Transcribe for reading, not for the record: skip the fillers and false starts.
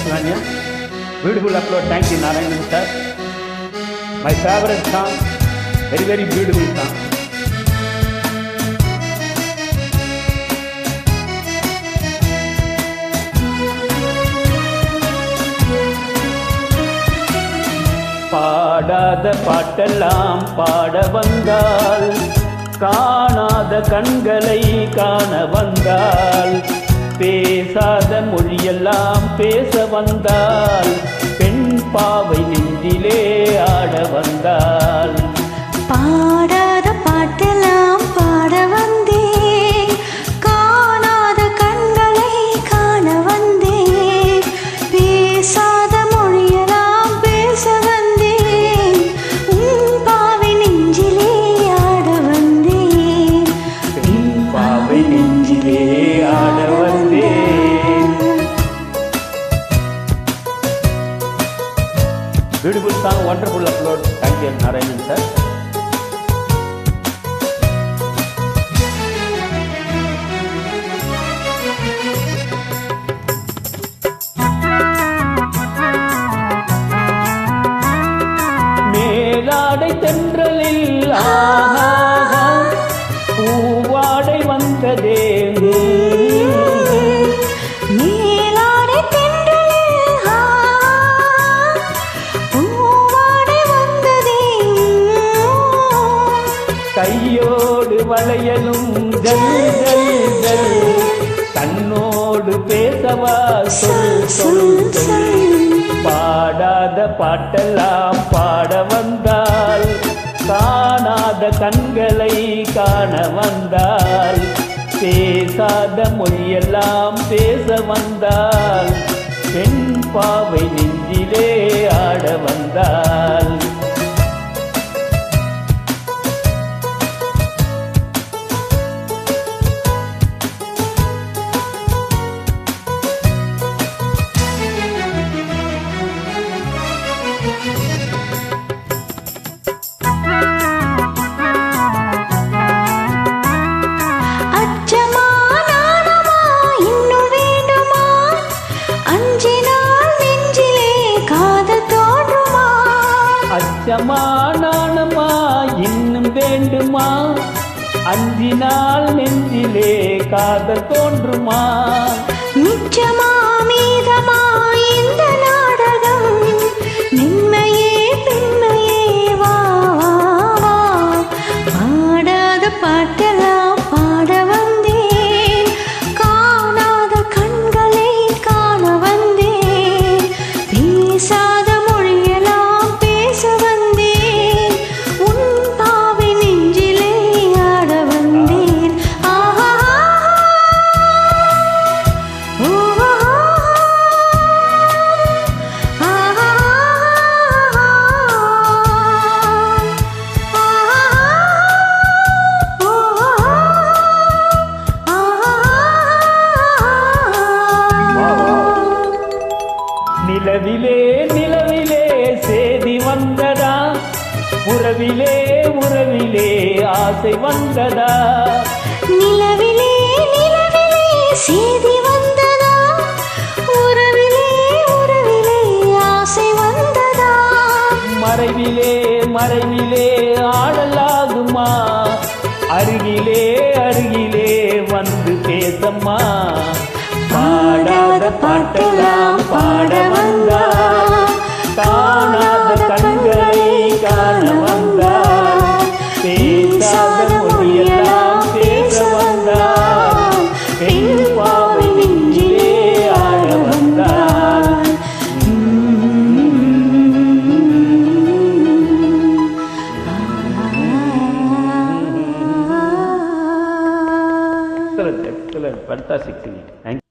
Sivanya. Beautiful upload. Thank you, Narayanan sir. My favorite song. Very, very beautiful song. பாடாத பாட்டெல்லாம் பாட வந்தால், காணாத கண்களை காண வந்தால், பேசாத மொழியெல்லாம் பேச வந்தால், பெண் பாவை நெஞ்சிலே ஆட வந்தால். பாடாத பாட்டெல்லாம் பாட வந்தேன், காணாத கண்களை காண வந்தேன், பேசாத மொழியெல்லாம் பேச வந்தேன், உன் பாவை நெஞ்சிலே ஆட வந்தேன், பெண் பாவை நெஞ்சிலே ஆட வந்தேன். Beautiful song, wonderful upload. Thank you, Narayanan sir. மேலாடை தென்றலில் ஆஹா பூவாடை வந்ததே, மேலாடை தென்றலில் பூவாடை வந்ததே, கையோடு வளையலும் ஜல் ஜல் ஜல், தன்னோடு பேசவா சொல் சொல் சொல். பாடாத பாட்டெல்லாம் பாட வந்தால், காணாத கண்களை காண வந்தால், பேசாத மொழியெல்லாம் பேச வந்தால், பெண் பாவை நெஞ்சிலே ஆட வந்தால். அச்சமா நாணமா இன்னும் வேண்டுமா, அஞ்சினால் நெஞ்சிலே காதல் தோன்றுமா, அச்சமா நாணமா இன்னும் வேண்டுமா, அஞ்சினால் நெஞ்சிலே காதல் தோன்றுமா, நிச்சயமா மீதமா இந்த நாடகம், நின்மையே பெண்மையே வா வா வா. பாடாத பாட்டெல்லாம் பாட வந்தேன், காணாத கண்களை காண வந்தேன், பேசாத மொழியெல்லாம் பேச வந்தேன், உன் பாவை நெஞ்சிலே ஆட வந்தேன். ஆஹா ஓஹோ ஆஹா நிலவிலே நிலவிலே சேதி வந்ததா, உறவிலே உறவிலே ஆசை வந்ததா, நிலவிலே நிலவிலே சேதி வந்ததா, உறவிலே உறவிலே ஆசை வந்ததா, மறைவிலே மறைவிலே ஆடலாகுமா, அருகிலே அருகிலே வந்து பேசம்மா. பாடாத பாட்டெல்லாம் பாட வந்தா, காணாத கண்களை காண வந்தா, பேசாத மொழியெல்லாம் பேச வந்தா, பெண் பாவை நெஞ்சிலே ஆட வந்தாள். Excellent, excellent, fantastic singing. Thank you.